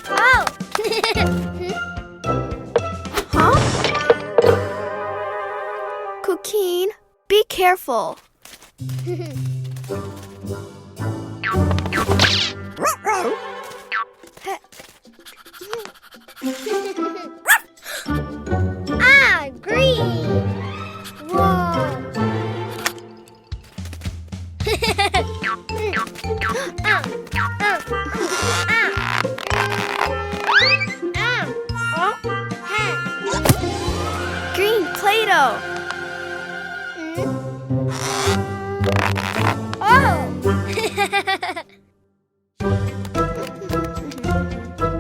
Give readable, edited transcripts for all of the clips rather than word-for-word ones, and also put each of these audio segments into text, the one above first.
Oh! Huh? Cuquin, be careful. Green! Whoa! Green Play-Doh. Oh!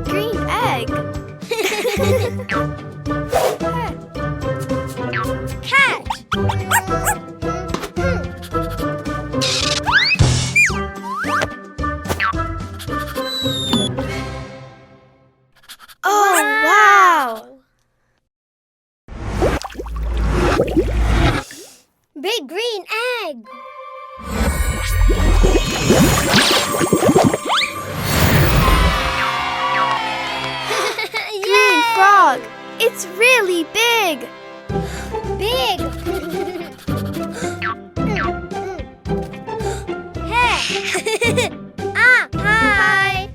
Green egg. Cat! Oh, wow! Big green egg! Green frog. It's really big. Big! Hey! Hi!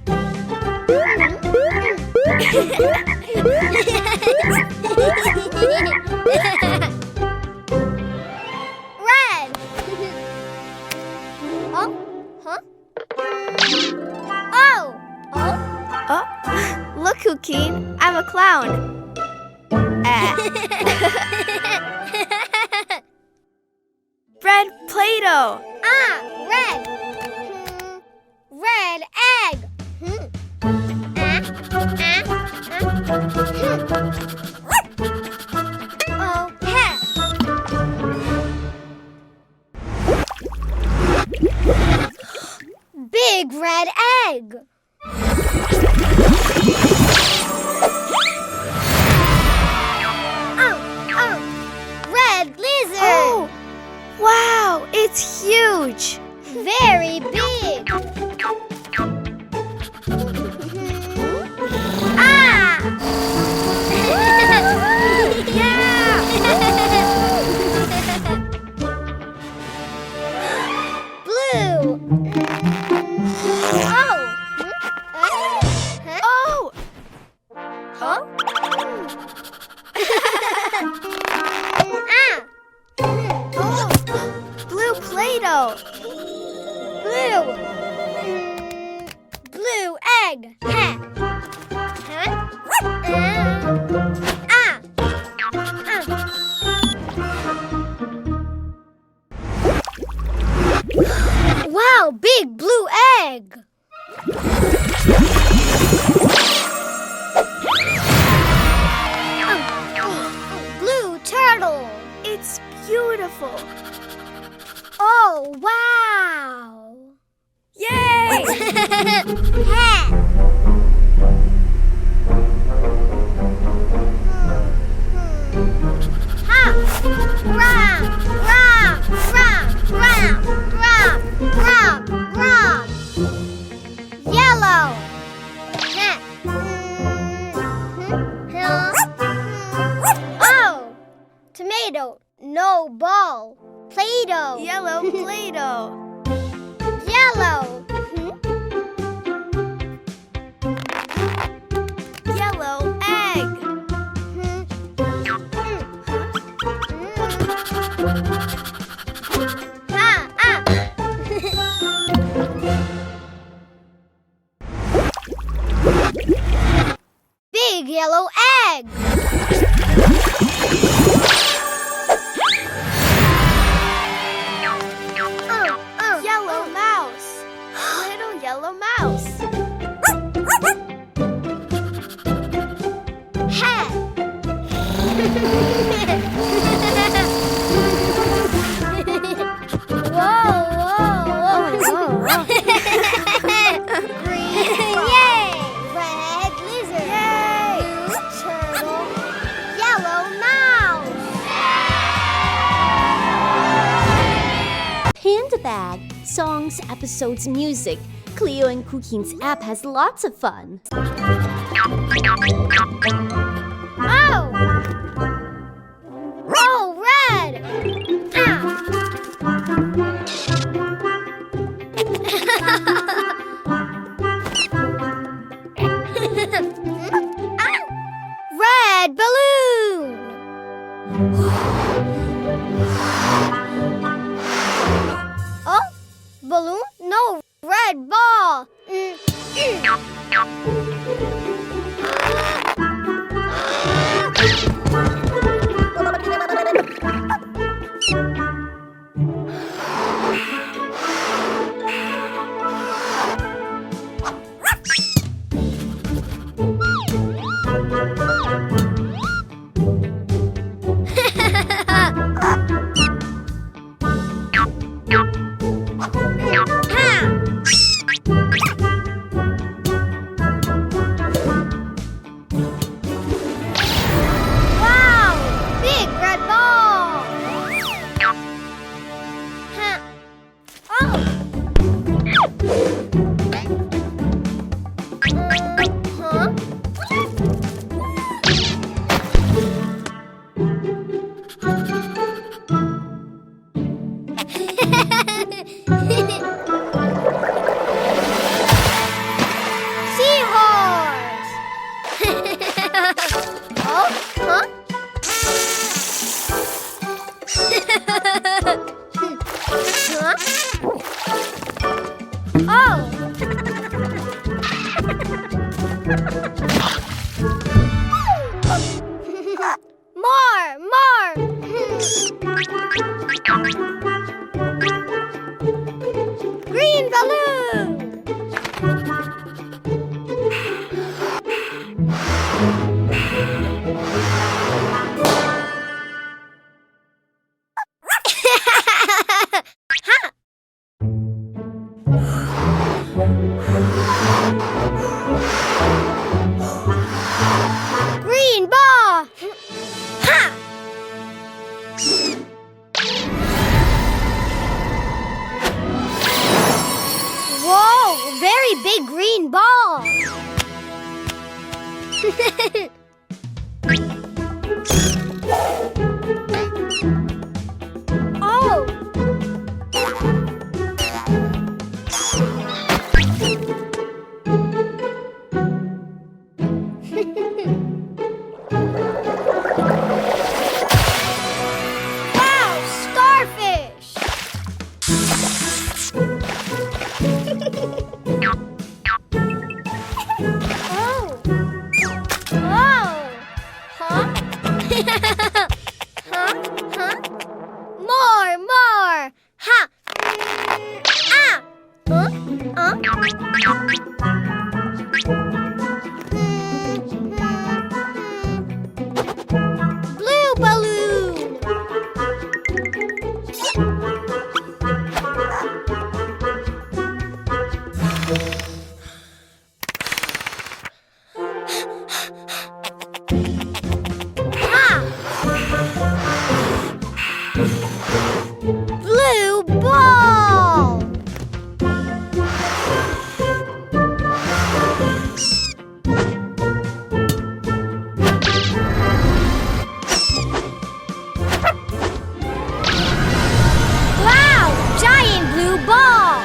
Red! Oh? Huh? Oh! Oh? Oh, look, Cuquin. I'm a clown. Red Play-Doh. Red! Red egg! Oh, heck! Big red egg! Red lizard! Oh, wow, it's huge. Very big! Blue! Oh! Huh? Blue Play-Doh. Blue! Blue egg! Wow, big blue egg! Blue turtle! It's beautiful. Oh, wow! Yay! Yellow. Oh, tomato, no ball. Play-Doh. Yellow Play-Doh. Yellow. Yellow egg. Big yellow egg. Yellow mouse. Little yellow mouse. Hat. Whoa. Green yay! Red lizard. Yay! Blue turtle. Yellow mouse. Panda Bag, songs, episodes, music, Cleo and Cuquín's app has lots of fun. Oh! Oh, red! Ah! Red balloon! Oh, balloon? No, red ball! Wow! Big red ball! Huh. Oh! Huh? Seahorse! Oh, huh? Huh? Oh! More! Green balloon! Green ball! Ha! Whoa! Very big green ball! Oh! Wow! Starfish! Oh! Oh! Huh? Huh? More! Ha! Ah! Blue balloon! Ha! Blue ball! Wow! Giant blue ball!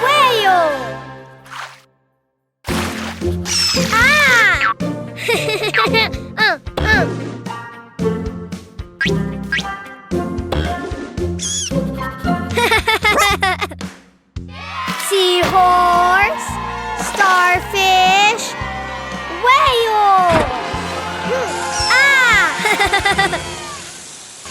Whale! Ah!